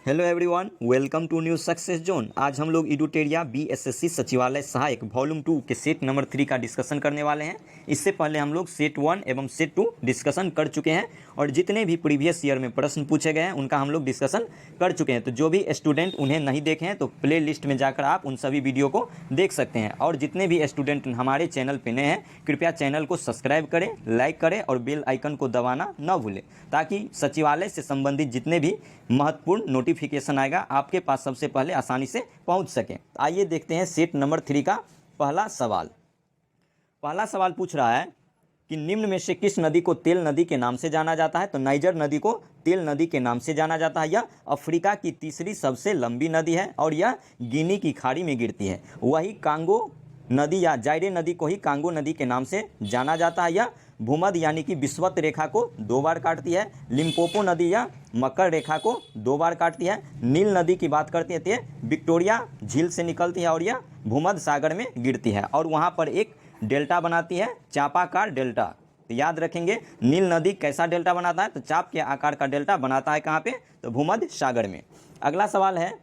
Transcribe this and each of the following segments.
Hello everyone, welcome to new success zone. आज हम लोग इडुटेरिया बीएसएससी सचिवालय सहायक वॉल्यूम 2 के सेट नंबर 3 का डिस्कशन करने वाले हैं। इससे पहले हम लोग सेट 1 एवं सेट 2 डिस्कशन कर चुके हैं और जितने भी प्रीवियस ईयर में प्रश्न पूछे गए हैं उनका हम लोग डिस्कशन कर चुके हैं। तो जो भी स्टूडेंट उन्हें नहीं देखे हैं तो प्ले लिस्ट में जाकर आप उन सभी वीडियो को देख सकते हैं। और जितने भी स्टूडेंट हमारे चैनल पर नए हैं कृपया चैनल को सब्सक्राइब करें, लाइक करें और बेल आइकन को दबाना न भूलें, ताकि सचिवालय से संबंधित जितने भी महत्वपूर्ण नोटिफिकेशन आएगा आपके पास सबसे पहले आसानी से पहुंच सके। आइए देखते हैं सेट नंबर 3 का पहला सवाल। पहला सवाल पूछ रहा है कि निम्न में से किस नदी को तेल नदी के नाम से जाना जाता है। तो नाइजर नदी को तेल नदी के नाम से जाना जाता है। यह अफ्रीका की तीसरी सबसे लंबी नदी है और यह गिनी की खाड़ी में गिरती है। वही कांगो नदी या जायरे नदी को ही कांगो नदी के नाम से जाना जाता है। यह भूमध्य यानी कि विषुवत रेखा को 2 बार काटती है। लिम्पोपो नदी या मकर रेखा को 2 बार काटती है। नील नदी की बात करते हैं तो विक्टोरिया झील से निकलती है और यह भूमध्य सागर में गिरती है और वहाँ पर एक डेल्टा बनाती है, चापाकार डेल्टा। तो याद रखेंगे नील नदी कैसा डेल्टा बनाता है, तो चाप के आकार का डेल्टा बनाता है कहाँ पे, तो भूमध्य सागर में। अगला सवाल है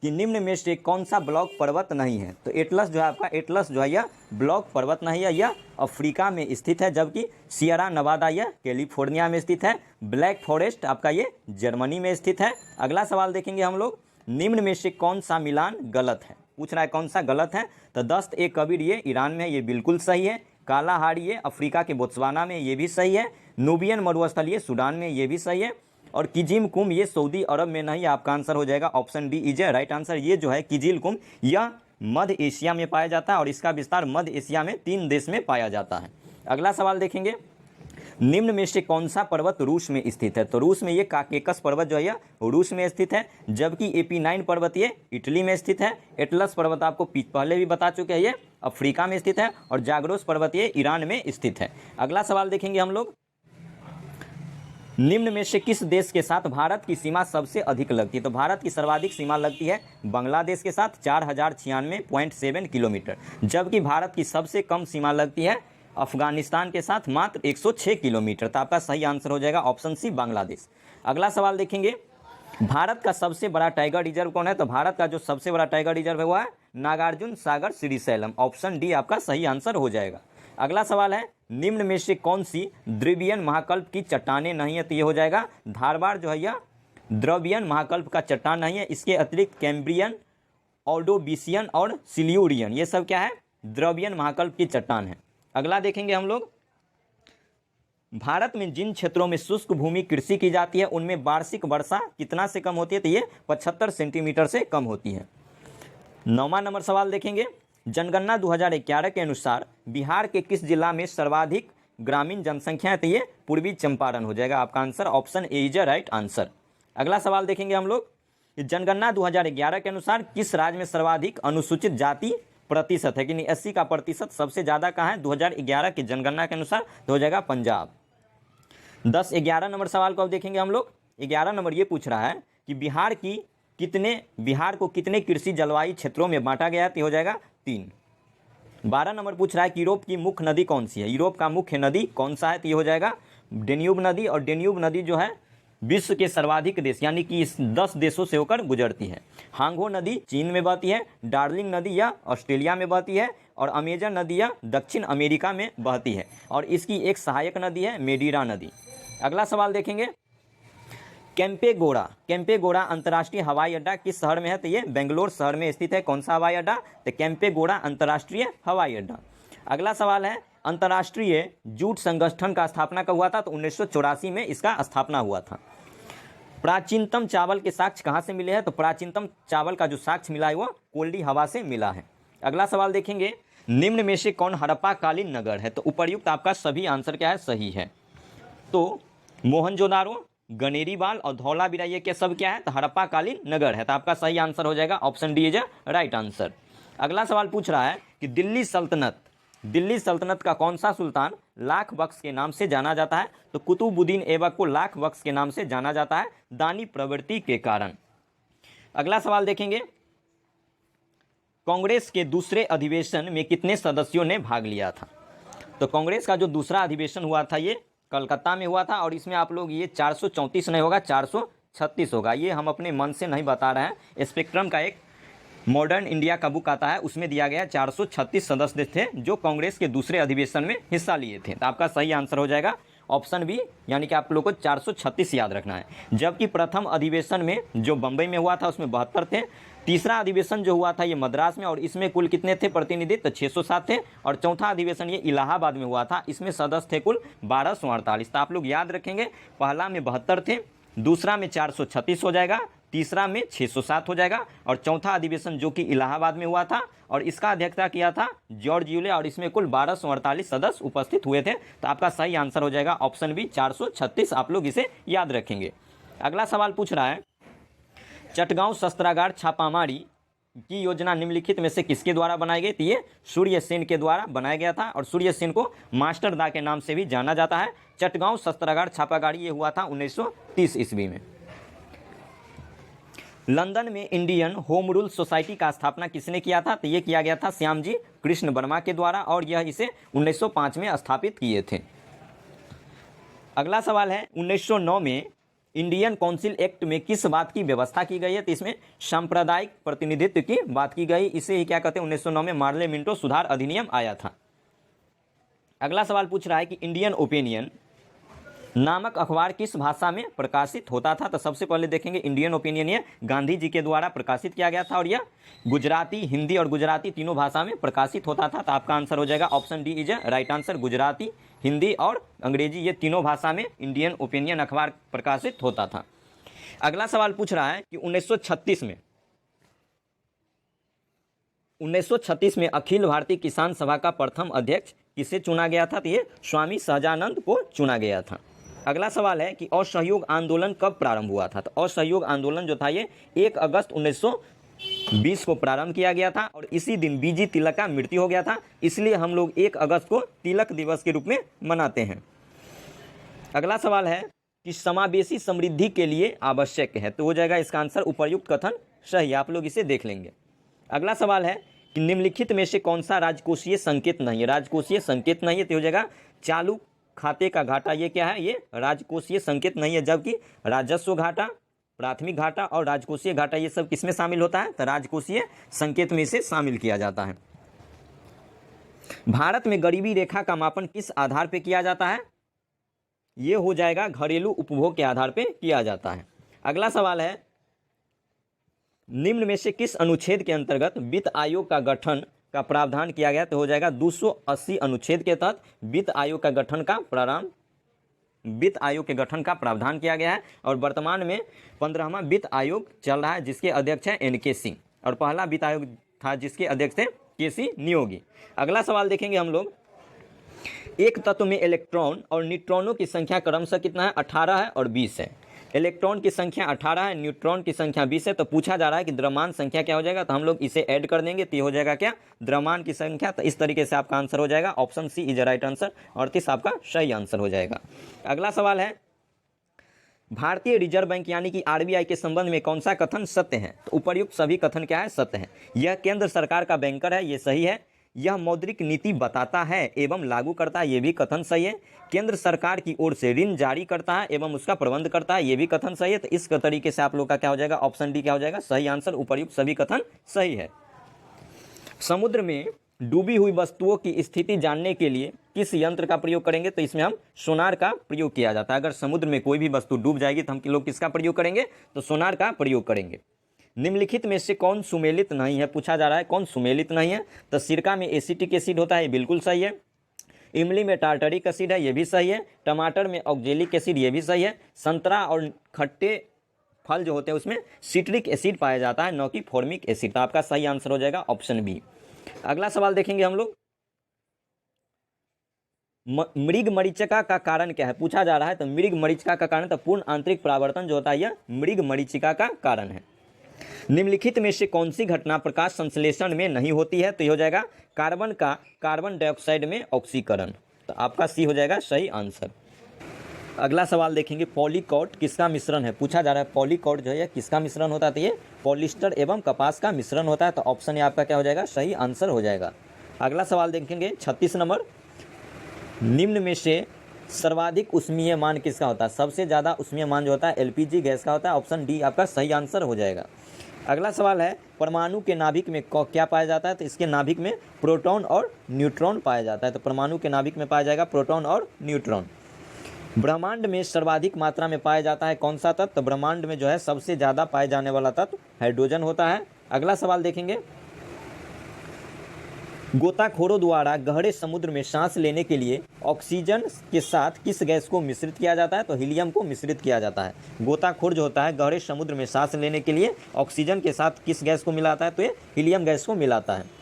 कि निम्न में से कौन सा ब्लॉक पर्वत नहीं है। तो एटलस जो है आपका, एटलस जो है यह ब्लॉक पर्वत नहीं है, यह अफ्रीका में स्थित है। जबकि सियरा नवादा यह कैलिफोर्निया में स्थित है। ब्लैक फॉरेस्ट आपका ये जर्मनी में स्थित है। अगला सवाल देखेंगे हम लोग, निम्न में से कौन सा मिलान गलत है। पूछ रहा है कौन सा गलत है। तो दस्त ए कबीर ये ईरान में, ये बिल्कुल सही है। कालाहारी ये अफ्रीका के बोत्सवाना में, ये भी सही है। नूबियन मरुस्थल ये सूडान में, ये भी सही है। और किजिम कुम ये सऊदी अरब में नहीं, आपका आंसर हो जाएगा option D is a right answer. ये जो है किजिल कुम यह मध्य एशिया में पाया जाता है और इसका विस्तार मध्य एशिया में 3 देश में पाया जाता है। अगला सवाल देखेंगे, निम्न में से कौन सा पर्वत रूस में स्थित है। तो रूस में ये काकेकस पर्वत जो है यह रूस में स्थित है। जबकि AP9 पर्वत ये इटली में स्थित है। एटलस पर्वत आपको पहले भी बता चुके हैं, ये अफ्रीका में स्थित है। और जाग्रोस पर्वत ये ईरान में स्थित है। अगला सवाल देखेंगे हम लोग, निम्न में से किस देश के साथ भारत की सीमा सबसे अधिक लगती है। तो भारत की सर्वाधिक सीमा लगती है बांग्लादेश के साथ 4096.7 किलोमीटर। जबकि भारत की सबसे कम सीमा लगती है अफगानिस्तान के साथ मात्र 106 किलोमीटर। तो आपका सही आंसर हो जाएगा ऑप्शन सी बांग्लादेश। अगला सवाल देखेंगे, भारत का सबसे बड़ा टाइगर रिजर्व कौन है। तो भारत का जो सबसे बड़ा टाइगर रिजर्व है वो है नागार्जुन सागर श्रीशैलम। ऑप्शन डी आपका सही आंसर हो जाएगा। अगला सवाल है, निम्न में से कौन सी द्रवियन महाकल्प की चट्टानें नहीं है। तो ये हो जाएगा धारवाड़ जो है यह द्रवियन महाकल्प का चट्टान नहीं है। इसके अतिरिक्त कैम्ब्रियन, ऑर्डोविशियन और सिल्यूरियन ये सब क्या है, द्रवियन महाकल्प की चट्टान है। अगला देखेंगे हम लोग, भारत में जिन क्षेत्रों में शुष्क भूमि कृषि की जाती है उनमें वार्षिक वर्षा कितना से कम होती है। तो ये 75 सेंटीमीटर से कम होती है। 9वां नंबर सवाल देखेंगे, जनगणना 2011 के अनुसार बिहार के किस जिला में सर्वाधिक ग्रामीण जनसंख्या है। तो ये पूर्वी चंपारण हो जाएगा आपका answer. Option A is right answer. अगला सवाल देखेंगे हम लोग, जनगणना 2011 के अनुसार किस राज्य में सर्वाधिक अनुसूचित जाति प्रतिशत है। कि 80 का प्रतिशत सबसे ज़्यादा कहाँ है 2011 की जनगणना के अनुसार, तो हो जाएगा पंजाब। 11 नंबर सवाल को अब देखेंगे हम लोग। 11 नंबर ये पूछ रहा है कि बिहार को कितने कृषि जलवायु क्षेत्रों में बांटा गया है। तो हो जाएगा 3। 12 नंबर पूछ रहा है कि यूरोप की मुख्य नदी कौन सी है। यूरोप का मुख्य नदी कौन सा है। तो ये हो जाएगा डेन्यूब नदी। और डेन्यूब नदी जो है विश्व के सर्वाधिक देश यानी कि इस 10 देशों से होकर गुजरती है। हांगो नदी चीन में बहती है। डार्लिंग नदी या ऑस्ट्रेलिया में बहती है। और अमेजन नदी या दक्षिण अमेरिका में बहती है। और इसकी एक सहायक नदी है मेडीरा नदी। अगला सवाल देखेंगे, केम्पेगोड़ा अंतर्राष्ट्रीय हवाई अड्डा किस शहर में है। तो ये बेंगलोर शहर में स्थित है। कौन सा हवाई अड्डा, तो केम्पेगोड़ा अंतर्राष्ट्रीय हवाई अड्डा। अगला सवाल है, अंतर्राष्ट्रीय जूट संगठन का स्थापना कब हुआ था। तो 1984 में इसका स्थापना हुआ था। प्राचीनतम चावल के साक्ष्य कहाँ से मिले हैं। तो प्राचीनतम चावल का जो साक्ष्य मिला है वो कोल्डी हवा से मिला है। अगला सवाल देखेंगे, निम्न में से कौन हड़प्पा कालीन नगर है। तो उपर्युक्त आपका सभी आंसर क्या है, सही है। तो मोहनजोदारो, गनेरीवाल और धौलावीरा ये क्या सब क्या है, तो हड़प्पा कालीन नगर है। तो आपका सही आंसर हो जाएगा option D is right answer. अगला सवाल पूछ रहा है कि दिल्ली सल्तनत का कौन सा सुल्तान लाख बख्श के नाम से जाना जाता है। तो कुतुबुद्दीन ऐबक को लाख बख्श के नाम से जाना जाता है दानी प्रवृत्ति के कारण। अगला सवाल देखेंगे, कांग्रेस के दूसरे अधिवेशन में कितने सदस्यों ने भाग लिया था। तो कांग्रेस का जो दूसरा अधिवेशन हुआ था ये कलकत्ता में हुआ था और इसमें आप लोग ये 434 नहीं होगा 436 होगा। ये हम अपने मन से नहीं बता रहे हैं, स्पेक्ट्रम का एक मॉडर्न इंडिया का बुक आता है, उसमें दिया गया 436 सदस्य थे जो कांग्रेस के दूसरे अधिवेशन में हिस्सा लिए थे। तो आपका सही आंसर हो जाएगा ऑप्शन बी, यानी कि आप लोग को 436 याद रखना है। जबकि प्रथम अधिवेशन में जो बंबई में हुआ था उसमें 72 थे। तीसरा अधिवेशन जो हुआ था ये मद्रास में, और इसमें कुल कितने थे प्रतिनिधि, तो 607 थे। और चौथा अधिवेशन ये इलाहाबाद में हुआ था, इसमें सदस्य थे कुल 1248। तो आप लोग याद रखेंगे, पहला में 72 थे, दूसरा में 436 हो जाएगा, तीसरा में 607 हो जाएगा, और चौथा अधिवेशन जो कि इलाहाबाद में हुआ था और इसका अध्यक्षता किया था जॉर्ज यूले, और इसमें कुल 1248 सदस्य उपस्थित हुए थे। तो आपका सही आंसर हो जाएगा ऑप्शन बी 436। आप लोग इसे याद रखेंगे। अगला सवाल पूछ रहा है, चटगांव शस्त्रागार छापामारी की योजना निम्नलिखित में से किसके द्वारा बनाई गई? तो ये सूर्य सेन के द्वारा बनाया गया था, और सूर्य सेन को मास्टर दा के नाम से भी जाना जाता है। चटगांव शस्त्रागार छापामारी ये हुआ था 1930 ईस्वी में। लंदन में इंडियन होम रूल सोसाइटी का स्थापना किसने किया था? तो ये किया गया था श्यामजी कृष्ण वर्मा के द्वारा, और यह इसे 1905 में स्थापित किए थे। अगला सवाल है, 1909 में इंडियन काउंसिल एक्ट में किस बात की व्यवस्था की गई है? तो इसमें सांप्रदायिक प्रतिनिधित्व की बात की गई, इसे ही क्या कहते हैं, 1909 में मार्ले मिंटो सुधार अधिनियम आया था। अगला सवाल पूछ रहा है कि इंडियन ओपिनियन नामक अखबार किस भाषा में प्रकाशित होता था? तो सबसे पहले देखेंगे इंडियन ओपिनियन ये गांधी जी के द्वारा प्रकाशित किया गया था, और यह गुजराती, हिंदी और गुजराती तीनों भाषा में प्रकाशित होता था। तो आपका आंसर हो जाएगा option D is right answer. Gujarati, Hindi और अंग्रेजी ये तीनों भाषा में इंडियन ओपिनियन अखबार प्रकाशित होता था। अगला सवाल पूछ रहा है कि 1936 में अखिल भारतीय किसान सभा का प्रथम अध्यक्ष किसे चुना गया था? तो ये स्वामी सहजानंद को चुना गया था। अगला सवाल है कि असहयोग आंदोलन कब प्रारंभ हुआ था? तो असहयोग आंदोलन जो था ये 1 अगस्त 1920 को प्रारंभ किया गया था, और इसी दिन बीजी तिलक का मृत्यु हो गया था, इसलिए हम लोग 1 अगस्त को तिलक दिवस के रूप में मनाते हैं। अगला सवाल है कि समावेशी समृद्धि के लिए आवश्यक है, तो हो जाएगा इसका आंसर उपर्युक्त कथन सही, आप लोग इसे देख लेंगे। अगला सवाल है कि निम्नलिखित में से कौन सा राजकोषीय संकेत नहीं है? राजकोषीय संकेत नहीं है, तो हो जाएगा चालू खाते का घाटा। ये क्या है? ये राजकोषीय संकेत नहीं है, जबकि राजस्व घाटा, प्राथमिक घाटा और राजकोषीय घाटा ये सब किसमें शामिल होता है? तो राजकोषीय संकेत में इसे शामिल किया जाता है। भारत में गरीबी रेखा का मापन किस आधार पर किया जाता है? ये हो जाएगा घरेलू उपभोग के आधार पर किया जाता है। अगला सवाल है, निम्न में से किस अनुच्छेद के अंतर्गत वित्त आयोग का गठन का प्रावधान किया गया? तो हो जाएगा 280 अनुच्छेद के तहत वित्त आयोग के गठन का प्रावधान किया गया है, और वर्तमान में 15वां वित्त आयोग चल रहा है जिसके अध्यक्ष हैं एन के सिंह, और पहला वित्त आयोग था जिसके अध्यक्ष थे के सी नियोगी। अगला सवाल देखेंगे हम लोग, एक तत्व में इलेक्ट्रॉन और न्यूट्रॉनों की संख्या क्रमशः कितना है? 18 है और 20 है। इलेक्ट्रॉन की संख्या 18 है, न्यूट्रॉन की संख्या 20 है, तो पूछा जा रहा है कि द्रव्यमान संख्या क्या हो जाएगा? तो हम लोग इसे ऐड कर देंगे, तो ये हो जाएगा क्या? द्रव्यमान की संख्या। तो इस तरीके से आपका आंसर हो जाएगा option C is right answer, 38 आपका सही आंसर हो जाएगा। अगला सवाल है, भारतीय रिजर्व बैंक यानी कि आरबीआई के संबंध में कौन सा कथन सत्य है? तो उपर्युक्त सभी कथन क्या है? सत्य है। यह केंद्र सरकार का बैंकर है, ये सही है। यह मौद्रिक नीति बताता है एवं लागू करता है, ये भी कथन सही है। केंद्र सरकार की ओर से ऋण जारी करता है एवं उसका प्रबंध करता है, ये भी कथन सही है। तो इस तरीके से आप लोग का क्या हो जाएगा? ऑप्शन डी क्या हो जाएगा? सही आंसर, उपर्युक्त सभी कथन सही है। समुद्र में डूबी हुई वस्तुओं की स्थिति जानने के लिए किस यंत्र का प्रयोग करेंगे? तो इसमें हम सोनार का प्रयोग किया जाता है। अगर समुद्र में कोई भी वस्तु डूब जाएगी तो हम लोग किसका प्रयोग करेंगे? तो सोनार का प्रयोग करेंगे। निम्नलिखित में से कौन सुमेलित नहीं है? पूछा जा रहा है कौन सुमेलित नहीं है? तो सिरका में एसिटिक एसिड होता है, ये बिल्कुल सही है। इमली में टार्टरिक एसिड है, ये भी सही है। टमाटर में ऑक्जेलिक एसिड, ये भी सही है। संतरा और खट्टे फल जो होते हैं उसमें सिट्रिक एसिड पाया जाता है, न कि फॉर्मिक एसिड। तो आपका सही आंसर हो जाएगा ऑप्शन बी। अगला सवाल देखेंगे हम लोग, मृग मरीचिका का कारण क्या है? पूछा जा रहा है। तो मृग मरीचिका का कारण, तो पूर्ण आंतरिक परावर्तन जो होता है यह मृग मरीचिका का कारण है। निम्नलिखित में से कौन सी घटना प्रकाश संश्लेषण में नहीं होती है? तो ये हो जाएगा कार्बन का कार्बन डाइऑक्साइड में ऑक्सीकरण। तो आपका सी हो जाएगा सही आंसर। अगला सवाल देखेंगे, पॉलीकॉट किसका मिश्रण है? पूछा जा रहा है पॉलीकॉट जो है किसका मिश्रण होता है? तो ये पॉलिस्टर एवं कपास का मिश्रण होता है। तो ऑप्शन ए आपका क्या हो जाएगा? सही आंसर हो जाएगा। अगला सवाल देखेंगे 36 नंबर, निम्न में से सर्वाधिक उष्मीय मान किसका होता है? सबसे ज़्यादा उष्मीय मान जो होता है एलपीजी गैस का होता है। ऑप्शन डी आपका सही आंसर हो जाएगा। अगला सवाल है, परमाणु के नाभिक में क्या पाया जाता है? तो इसके नाभिक में प्रोटॉन और न्यूट्रॉन पाया जाता है। तो परमाणु के नाभिक में पाया जाएगा प्रोटॉन और न्यूट्रॉन। ब्रह्मांड में सर्वाधिक मात्रा में पाया जाता है कौन सा तत्व? तो ब्रह्मांड में जो है सबसे ज़्यादा पाए जाने वाला तत्व हाइड्रोजन होता है। अगला सवाल देखेंगे, गोताखोरों द्वारा गहरे समुद्र में सांस लेने के लिए ऑक्सीजन के साथ किस गैस को मिश्रित किया जाता है? तो हीलियम को मिश्रित किया जाता है। गोताखोर जो होता है गहरे समुद्र में सांस लेने के लिए ऑक्सीजन के साथ किस गैस को मिलाता है? तो ये हीलियम गैस को मिलाता है।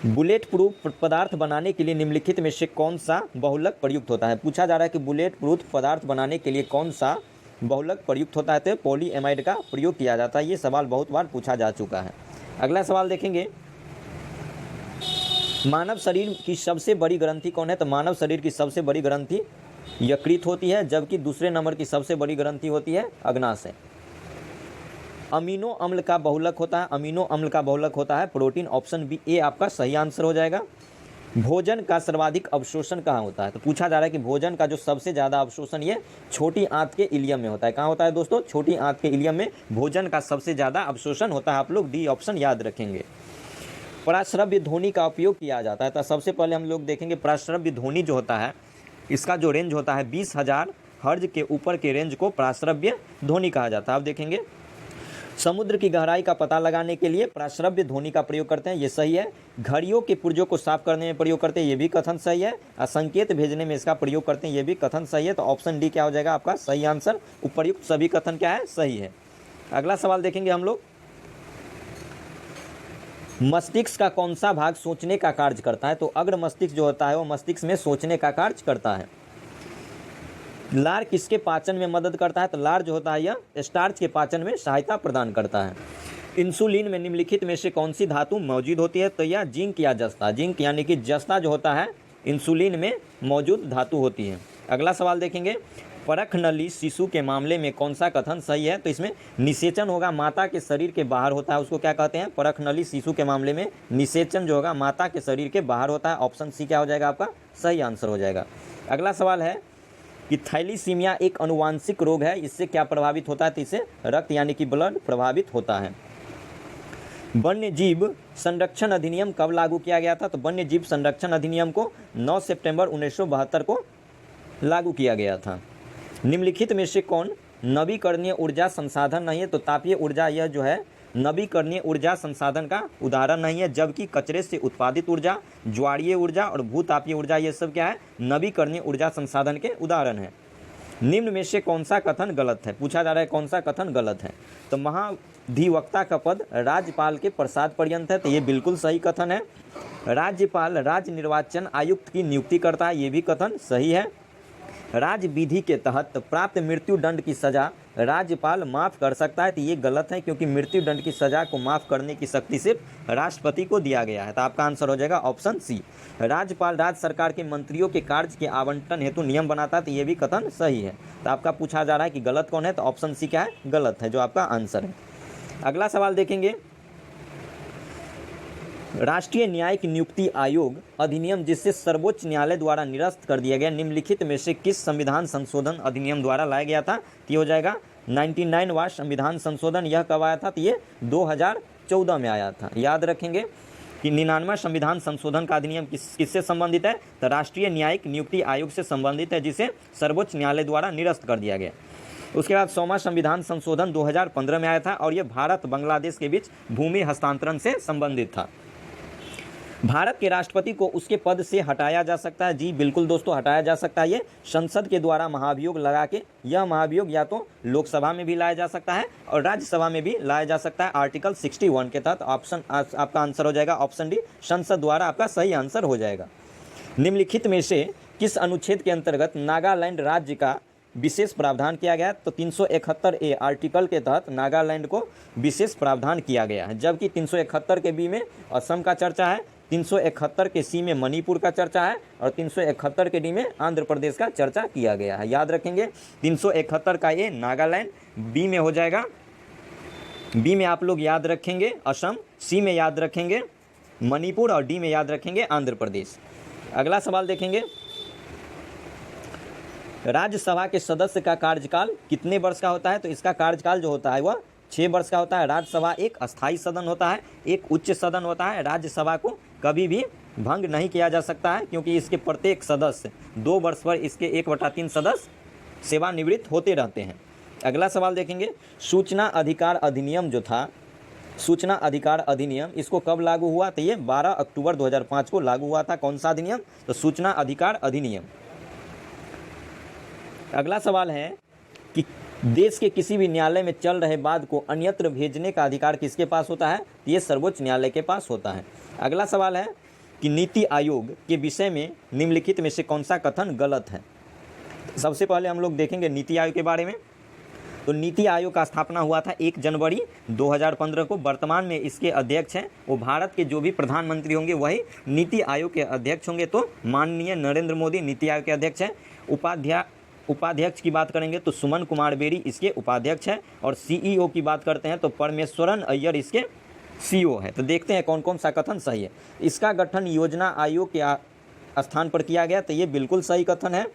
बुलेट प्रूफ पदार्थ बनाने के लिए निम्नलिखित में से कौन सा बहुलक प्रयुक्त होता है? पूछा जा रहा है कि बुलेट प्रूफ पदार्थ बनाने के लिए कौन सा बहुलक प्रयुक्त होता है? तो पॉलीएमाइड का प्रयोग किया जाता है। ये सवाल बहुत बार पूछा जा चुका है। अगला सवाल देखेंगे, मानव शरीर की सबसे बड़ी ग्रंथि कौन है? तो मानव शरीर की सबसे बड़ी ग्रंथि यकृत होती है, जबकि दूसरे नंबर की सबसे बड़ी ग्रंथि होती है अग्नाशय। अमीनो अम्ल का बहुलक होता है, अमीनो अम्ल का बहुलक होता है प्रोटीन। ऑप्शन बी ए आपका सही आंसर हो जाएगा। भोजन का सर्वाधिक अवशोषण कहाँ होता है? तो पूछा जा रहा है कि भोजन का जो सबसे ज़्यादा अवशोषण ये छोटी आंत के इलियम में होता है। कहाँ होता है दोस्तों? छोटी आंत के इलियम में भोजन का सबसे ज़्यादा अवशोषण होता है। आप लोग डी ऑप्शन याद रखेंगे। पराश्रव्य ध्वनि का उपयोग किया जाता है। तो सबसे पहले हम लोग देखेंगे पराश्रव्य ध्वनि जो होता है इसका जो रेंज होता है 20,000 हर्ज के ऊपर के रेंज को पराश्रव्य ध्वनि कहा जाता है। आप देखेंगे समुद्र की गहराई का पता लगाने के लिए पराश्रव्य ध्वनि का प्रयोग करते हैं, ये सही है। घड़ियों के पुर्जों को साफ करने में प्रयोग करते हैं, ये भी कथन सही है। संकेत भेजने में इसका प्रयोग करते हैं, ये भी कथन सही है। तो ऑप्शन डी क्या हो जाएगा आपका सही आंसर। उपर्युक्त सभी कथन क्या है? सही है। अगला सवाल देखेंगे हम लोग, मस्तिष्क का कौन सा भाग सोचने का कार्य करता है? तो अग्र मस्तिष्क जो होता है वो मस्तिष्क में सोचने का कार्य करता है। लार किसके पाचन में मदद करता है? तो लार जो होता है यह स्टार्च के पाचन में सहायता प्रदान करता है। इंसुलिन में निम्नलिखित में से कौन सी धातु मौजूद होती है? तो यह जिंक या जस्ता। जिंक यानी कि जस्ता जो होता है इंसुलिन में मौजूद धातु होती है। अगला सवाल देखेंगे, परख नली शिशु के मामले में कौन सा कथन सही है? तो इसमें निषेचन होगा, माता के शरीर के बाहर होता है, उसको क्या कहते हैं? परख नली शिशु के मामले में निषेचन जो होगा माता के शरीर के बाहर होता है। ऑप्शन सी क्या हो जाएगा आपका सही आंसर हो जाएगा। अगला सवाल है कि थैलीसीमिया एक अनुवांशिक रोग है, इससे क्या प्रभावित होता है? तो इससे रक्त यानी कि ब्लड प्रभावित होता है। वन्य जीव संरक्षण अधिनियम कब लागू किया गया था? तो वन्य जीव संरक्षण अधिनियम को 9 सितंबर 1972 को लागू किया गया था। निम्नलिखित में से कौन नवीकरणीय ऊर्जा संसाधन नहीं है? तो तापीय ऊर्जा यह जो है नवीकरणीय ऊर्जा संसाधन का उदाहरण नहीं है, जबकि कचरे से उत्पादित ऊर्जा, ज्वारीय ऊर्जा और भूतापीय ऊर्जा ये सब क्या है? नवीकरणीय ऊर्जा संसाधन के उदाहरण है। निम्न में से कौन सा कथन गलत है? पूछा जा रहा है कौन सा कथन गलत है? तो महाधिवक्ता का पद राज्यपाल के प्रसाद पर्यंत है, तो ये बिल्कुल सही कथन है। राज्यपाल राज्य निर्वाचन आयुक्त की नियुक्ति करता है, ये भी कथन सही है। राज्य विधि के तहत प्राप्त मृत्यु दंड की सजा राज्यपाल माफ़ कर सकता है, तो ये गलत है, क्योंकि मृत्यु दंड की सजा को माफ़ करने की शक्ति सिर्फ राष्ट्रपति को दिया गया है। तो आपका आंसर हो जाएगा ऑप्शन सी। राज्यपाल राज्य सरकार के मंत्रियों के कार्य के आवंटन हेतु नियम बनाता है, तो ये भी कथन सही है। तो आपका पूछा जा रहा है कि गलत कौन है? तो ऑप्शन सी क्या है? गलत है, जो आपका आंसर है। अगला सवाल देखेंगे, राष्ट्रीय न्यायिक नियुक्ति आयोग अधिनियम जिससे सर्वोच्च न्यायालय द्वारा निरस्त कर दिया गया, निम्नलिखित में से किस संविधान संशोधन अधिनियम द्वारा लाया गया था? तो हो जाएगा 99वां संविधान संशोधन। यह कब आया था? तो ये 2014 में आया था। याद रखेंगे कि 99वां संविधान संशोधन का अधिनियम किससे संबंधित है? तो राष्ट्रीय न्यायिक नियुक्ति आयोग से संबंधित है, जिसे सर्वोच्च न्यायालय द्वारा निरस्त कर दिया गया। उसके बाद 100वां संविधान संशोधन 2015 में आया था, और यह भारत बांग्लादेश के बीच भूमि हस्तांतरण से संबंधित था। भारत के राष्ट्रपति को उसके पद से हटाया जा सकता है। जी बिल्कुल दोस्तों, हटाया जा सकता है। ये संसद के द्वारा महाभियोग लगा के, यह महाभियोग या तो लोकसभा में भी लाया जा सकता है और राज्यसभा में भी लाया जा सकता है आर्टिकल 61 के तहत। ऑप्शन आपका आंसर हो जाएगा ऑप्शन डी, संसद द्वारा आपका सही आंसर हो जाएगा। निम्नलिखित में से किस अनुच्छेद के अंतर्गत नागालैंड राज्य का विशेष प्रावधान किया गया? तो 371A आर्टिकल के तहत नागालैंड को विशेष प्रावधान किया गया है, जबकि 371 के बी में असम का चर्चा है, 371 के सी में मणिपुर का चर्चा है, और 371 के डी में आंध्र प्रदेश का चर्चा किया गया है। याद रखेंगे 371 का ये नागालैंड, बी में हो जाएगा, बी में आप लोग याद रखेंगे असम, सी में याद रखेंगे मणिपुर और डी में याद रखेंगे आंध्र प्रदेश। अगला सवाल देखेंगे, राज्यसभा के सदस्य का कार्यकाल कितने वर्ष का होता है? तो इसका कार्यकाल जो होता है वह 6 वर्ष का होता है। राज्यसभा एक अस्थायी सदन होता है, एक उच्च सदन होता है। राज्यसभा को कभी भी भंग नहीं किया जा सकता है, क्योंकि इसके प्रत्येक सदस्य 2 वर्ष पर इसके 1/3 सदस्य सेवानिवृत्त होते रहते हैं। अगला सवाल देखेंगे, सूचना अधिकार अधिनियम जो था, सूचना अधिकार अधिनियम, इसको कब लागू हुआ? तो ये 12 अक्टूबर 2005 को लागू हुआ था। कौन सा अधिनियम? तो सूचना अधिकार अधिनियम। अगला सवाल है कि देश के किसी भी न्यायालय में चल रहे वाद को अन्यत्र भेजने का अधिकार किसके पास होता है? ये सर्वोच्च न्यायालय के पास होता है। अगला सवाल है कि नीति आयोग के विषय में निम्नलिखित में से कौन सा कथन गलत है? सबसे पहले हम लोग देखेंगे नीति आयोग के बारे में। तो नीति आयोग का स्थापना हुआ था 1 जनवरी 2015 को। वर्तमान में इसके अध्यक्ष हैं वो भारत के जो भी प्रधानमंत्री होंगे वही नीति आयोग के अध्यक्ष होंगे। तो माननीय नरेंद्र मोदी नीति आयोग के अध्यक्ष हैं। उपाध्यक्ष की बात करेंगे तो सुमन कुमार बेरी इसके उपाध्यक्ष हैं। और सीईओ की बात करते हैं तो परमेश्वरन अय्यर इसके सीईओ है। तो देखते हैं कौन कौन सा कथन सही है। इसका गठन योजना आयोग के स्थान पर किया गया, तो ये बिल्कुल सही कथन है।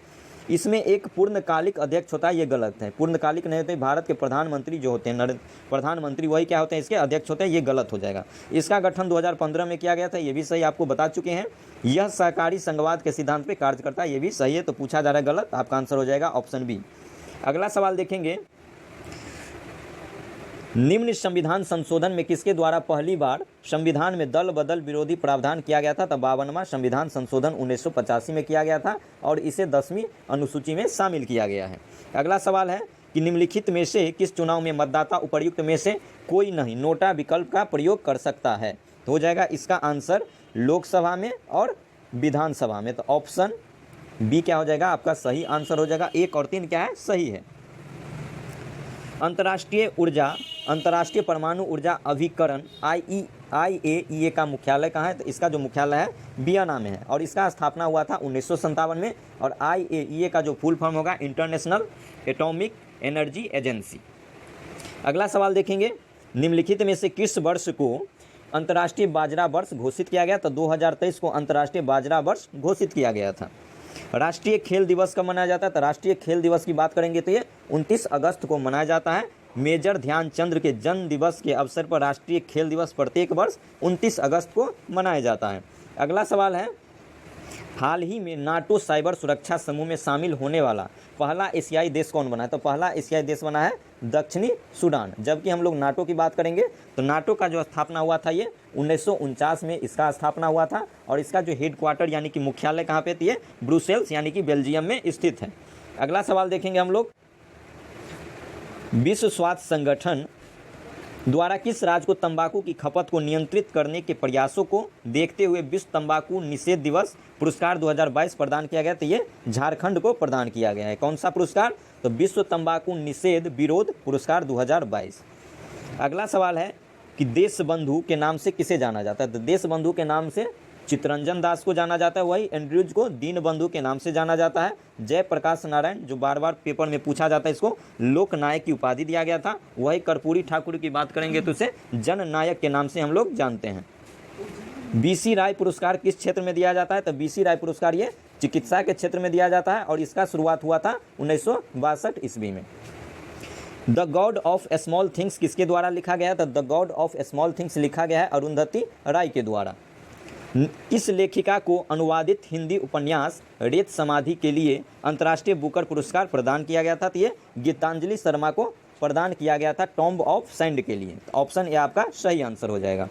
इसमें एक पूर्णकालिक अध्यक्ष होता है, ये गलत है। पूर्णकालिक नहीं होते, भारत के प्रधानमंत्री जो होते हैं प्रधानमंत्री वही क्या होते हैं? इसके अध्यक्ष होते हैं, ये गलत हो जाएगा। इसका गठन 2015 में किया गया था, ये भी सही, आपको बता चुके हैं। यह सहकारी संघवाद के सिद्धांत पे कार्य करता है, ये भी सही है। तो पूछा जा रहा है गलत, आपका आंसर हो जाएगा ऑप्शन बी। अगला सवाल देखेंगे, निम्न संविधान संशोधन में किसके द्वारा पहली बार संविधान में दल बदल विरोधी प्रावधान किया गया था? तो 52वां संविधान संशोधन 1985 में किया गया था और इसे 10वीं अनुसूची में शामिल किया गया है। अगला सवाल है कि निम्नलिखित में से किस चुनाव में मतदाता उपर्युक्त में से कोई नहीं नोटा विकल्प का प्रयोग कर सकता है? तो हो जाएगा इसका आंसर लोकसभा में और विधानसभा में। तो ऑप्शन बी क्या हो जाएगा? आपका सही आंसर हो जाएगा। 1 और 3 क्या है? सही है। अंतर्राष्ट्रीय परमाणु ऊर्जा अभिकरण IAEA का मुख्यालय कहाँ है? तो इसका जो मुख्यालय है वियना में है और इसका स्थापना हुआ था 1957 में। और IAEA का जो फुल फॉर्म होगा इंटरनेशनल एटॉमिक एनर्जी एजेंसी। अगला सवाल देखेंगे, निम्नलिखित में से किस वर्ष को अंतर्राष्ट्रीय बाजरा वर्ष घोषित किया गया? तो 2023 को अंतर्राष्ट्रीय बाजरा वर्ष घोषित किया गया था। राष्ट्रीय खेल दिवस कब मनाया जाता है? तो राष्ट्रीय खेल दिवस की बात करेंगे तो ये 29 अगस्त को मनाया जाता है। मेजर ध्यानचंद के जन्म दिवस के अवसर पर राष्ट्रीय खेल दिवस प्रत्येक वर्ष 29 अगस्त को मनाया जाता है। अगला सवाल है, हाल ही में नाटो साइबर सुरक्षा समूह में शामिल होने वाला पहला एशियाई देश कौन बना है? तो पहला एशियाई देश बना है दक्षिणी सूडान। जबकि हम लोग नाटो की बात करेंगे तो नाटो का जो स्थापना हुआ था ये 1949 में इसका स्थापना हुआ था और इसका जो हेडक्वार्टर यानी कि मुख्यालय कहाँ पे थी? ब्रुसेल्स यानी कि बेल्जियम में स्थित है। अगला सवाल देखेंगे हम लोग, विश्व स्वास्थ्य संगठन द्वारा किस राज्य को तंबाकू की खपत को नियंत्रित करने के प्रयासों को देखते हुए विश्व तंबाकू निषेध दिवस पुरस्कार 2022 प्रदान किया गया? तो ये झारखंड को प्रदान किया गया है। कौन सा पुरस्कार? तो विश्व तंबाकू निषेध विरोध पुरस्कार 2022। अगला सवाल है कि देश बंधु के नाम से किसे जाना जाता है? तो देश बंधु के नाम से चित्तरंजन दास को जाना जाता है, वही एंड्रयूज को दीन बंधु के नाम से जाना जाता है। जयप्रकाश नारायण, जो बार बार पेपर में पूछा जाता है, इसको लोकनायक की उपाधि दिया गया था। वही कर्पूरी ठाकुर की बात करेंगे तो उसे जननायक के नाम से हम लोग जानते हैं। BC राय पुरस्कार किस क्षेत्र में दिया जाता है? तो BC राय पुरस्कार ये चिकित्सा के क्षेत्र में दिया जाता है और इसका शुरुआत हुआ था 1962 ईस्वी में। The God of small things किसके द्वारा लिखा गया? तो the God of small things लिखा गया है अरुंधति राय के द्वारा। इस लेखिका को अनुवादित हिंदी उपन्यास रेत समाधि के लिए अंतर्राष्ट्रीय बुकर पुरस्कार प्रदान किया गया था। तो ये गीतांजलि शर्मा को प्रदान किया गया था टॉम्ब ऑफ सैंड के लिए। ऑप्शन ए आपका सही आंसर हो जाएगा।